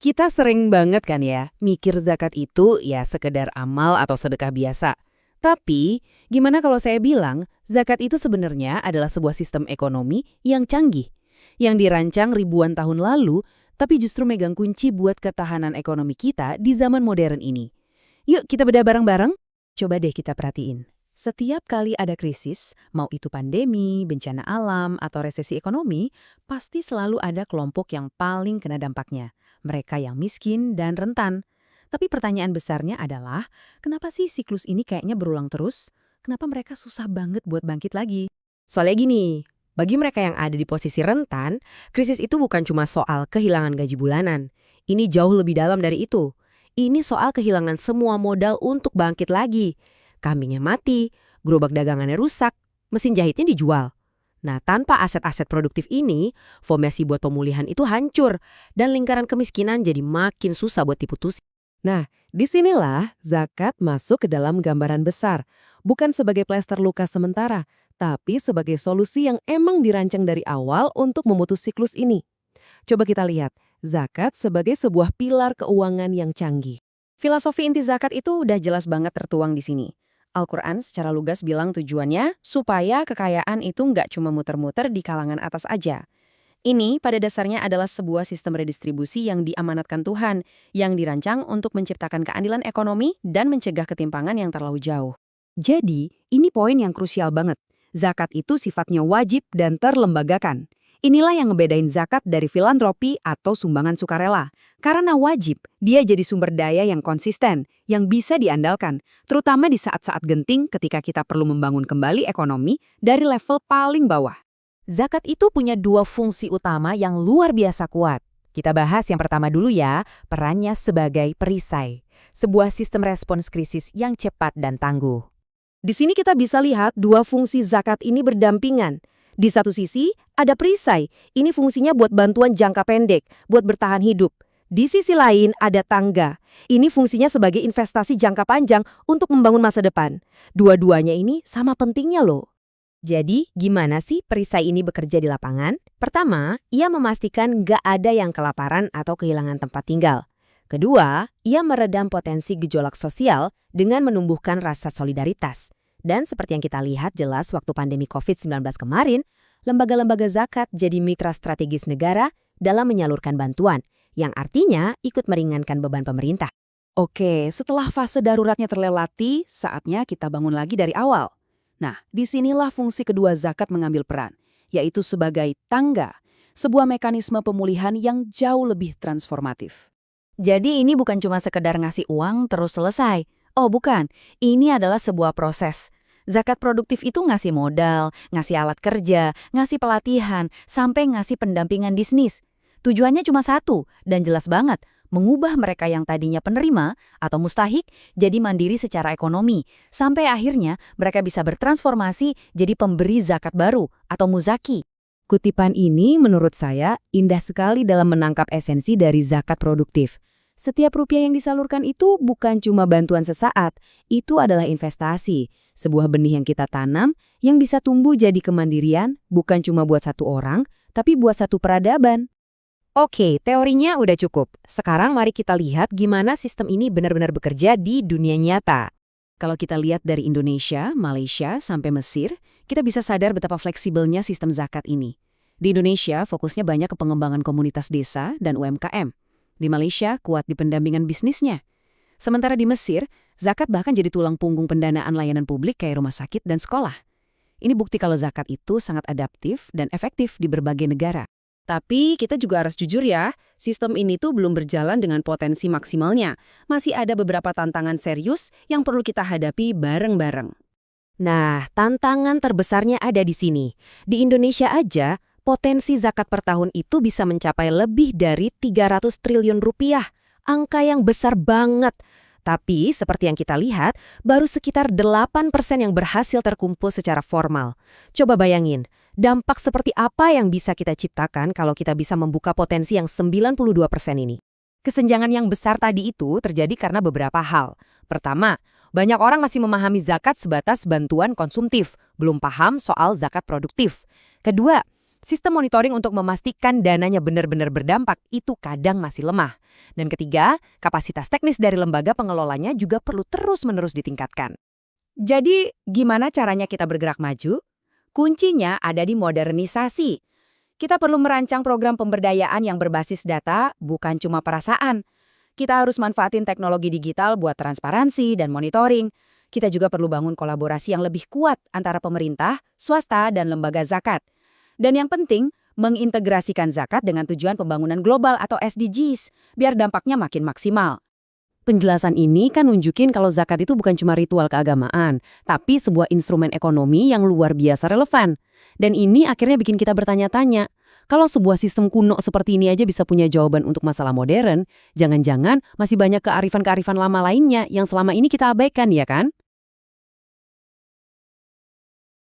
Kita sering banget kan ya, mikir zakat itu ya sekedar amal atau sedekah biasa. Tapi, gimana kalau saya bilang, zakat itu sebenarnya adalah sebuah sistem ekonomi yang canggih, yang dirancang ribuan tahun lalu, tapi justru megang kunci buat ketahanan ekonomi kita di zaman modern ini. Yuk kita bedah bareng-bareng. Coba deh kita perhatiin. Setiap kali ada krisis, mau itu pandemi, bencana alam, atau resesi ekonomi, pasti selalu ada kelompok yang paling kena dampaknya. Mereka yang miskin dan rentan. Tapi pertanyaan besarnya adalah, kenapa sih siklus ini kayaknya berulang terus? Kenapa mereka susah banget buat bangkit lagi? Soalnya gini, bagi mereka yang ada di posisi rentan, krisis itu bukan cuma soal kehilangan gaji bulanan. Ini jauh lebih dalam dari itu. Ini soal kehilangan semua modal untuk bangkit lagi. Kambingnya mati, gerobak dagangannya rusak, mesin jahitnya dijual. Nah, tanpa aset-aset produktif ini, fondasi buat pemulihan itu hancur, dan lingkaran kemiskinan jadi makin susah buat diputus. Nah, disinilah zakat masuk ke dalam gambaran besar. Bukan sebagai plester luka sementara, tapi sebagai solusi yang emang dirancang dari awal untuk memutus siklus ini. Coba kita lihat, zakat sebagai sebuah pilar keuangan yang canggih. Filosofi inti zakat itu udah jelas banget tertuang di sini. Al-Quran secara lugas bilang tujuannya supaya kekayaan itu nggak cuma muter-muter di kalangan atas aja. Ini pada dasarnya adalah sebuah sistem redistribusi yang diamanatkan Tuhan, yang dirancang untuk menciptakan keadilan ekonomi dan mencegah ketimpangan yang terlalu jauh. Jadi, ini poin yang krusial banget. Zakat itu sifatnya wajib dan terlembagakan. Inilah yang ngebedain zakat dari filantropi atau sumbangan sukarela. Karena wajib, dia jadi sumber daya yang konsisten, yang bisa diandalkan, terutama di saat-saat genting ketika kita perlu membangun kembali ekonomi dari level paling bawah. Zakat itu punya dua fungsi utama yang luar biasa kuat. Kita bahas yang pertama dulu ya, perannya sebagai perisai. Sebuah sistem respons krisis yang cepat dan tangguh. Di sini kita bisa lihat dua fungsi zakat ini berdampingan. Di satu sisi, ada perisai. Ini fungsinya buat bantuan jangka pendek, buat bertahan hidup. Di sisi lain, ada tangga. Ini fungsinya sebagai investasi jangka panjang untuk membangun masa depan. Dua-duanya ini sama pentingnya loh. Jadi, gimana sih perisai ini bekerja di lapangan? Pertama, ia memastikan nggak ada yang kelaparan atau kehilangan tempat tinggal. Kedua, ia meredam potensi gejolak sosial dengan menumbuhkan rasa solidaritas. Dan seperti yang kita lihat jelas waktu pandemi COVID-19 kemarin, lembaga-lembaga zakat jadi mitra strategis negara dalam menyalurkan bantuan, yang artinya ikut meringankan beban pemerintah. Oke, setelah fase daruratnya terlewati, saatnya kita bangun lagi dari awal. Nah, disinilah fungsi kedua zakat mengambil peran, yaitu sebagai tangga, sebuah mekanisme pemulihan yang jauh lebih transformatif. Jadi ini bukan cuma sekedar ngasih uang terus selesai. Oh bukan, ini adalah sebuah proses. Zakat produktif itu ngasih modal, ngasih alat kerja, ngasih pelatihan, sampai ngasih pendampingan bisnis. Tujuannya cuma satu, dan jelas banget, mengubah mereka yang tadinya penerima atau mustahik jadi mandiri secara ekonomi, sampai akhirnya mereka bisa bertransformasi jadi pemberi zakat baru atau muzaki. Kutipan ini menurut saya indah sekali dalam menangkap esensi dari zakat produktif. Setiap rupiah yang disalurkan itu bukan cuma bantuan sesaat, itu adalah investasi. Sebuah benih yang kita tanam yang bisa tumbuh jadi kemandirian bukan cuma buat satu orang, tapi buat satu peradaban. Oke, teorinya udah cukup. Sekarang mari kita lihat gimana sistem ini benar-benar bekerja di dunia nyata. Kalau kita lihat dari Indonesia, Malaysia, sampai Mesir, kita bisa sadar betapa fleksibelnya sistem zakat ini. Di Indonesia, fokusnya banyak ke pengembangan komunitas desa dan UMKM. Di Malaysia, kuat di pendampingan bisnisnya. Sementara di Mesir, zakat bahkan jadi tulang punggung pendanaan layanan publik kayak rumah sakit dan sekolah. Ini bukti kalau zakat itu sangat adaptif dan efektif di berbagai negara. Tapi kita juga harus jujur ya, sistem ini tuh belum berjalan dengan potensi maksimalnya. Masih ada beberapa tantangan serius yang perlu kita hadapi bareng-bareng. Nah, tantangan terbesarnya ada di sini. Di Indonesia aja, potensi zakat per tahun itu bisa mencapai lebih dari 300 triliun rupiah. Angka yang besar banget. Tapi, seperti yang kita lihat, baru sekitar 8% yang berhasil terkumpul secara formal. Coba bayangin, dampak seperti apa yang bisa kita ciptakan kalau kita bisa membuka potensi yang 92% ini. Kesenjangan yang besar tadi itu terjadi karena beberapa hal. Pertama, banyak orang masih memahami zakat sebatas bantuan konsumtif, belum paham soal zakat produktif. Kedua, Sistem monitoring untuk memastikan dananya benar-benar berdampak itu kadang masih lemah. Dan ketiga, kapasitas teknis dari lembaga pengelolanya juga perlu terus-menerus ditingkatkan. Jadi, gimana caranya kita bergerak maju? Kuncinya ada di modernisasi. Kita perlu merancang program pemberdayaan yang berbasis data, bukan cuma perasaan. Kita harus manfaatin teknologi digital buat transparansi dan monitoring. Kita juga perlu bangun kolaborasi yang lebih kuat antara pemerintah, swasta, dan lembaga zakat. Dan yang penting, mengintegrasikan zakat dengan tujuan pembangunan global atau SDGs, biar dampaknya makin maksimal. Penjelasan ini kan nunjukin kalau zakat itu bukan cuma ritual keagamaan, tapi sebuah instrumen ekonomi yang luar biasa relevan. Dan ini akhirnya bikin kita bertanya-tanya, kalau sebuah sistem kuno seperti ini aja bisa punya jawaban untuk masalah modern, jangan-jangan masih banyak kearifan-kearifan lama lainnya yang selama ini kita abaikan, ya kan?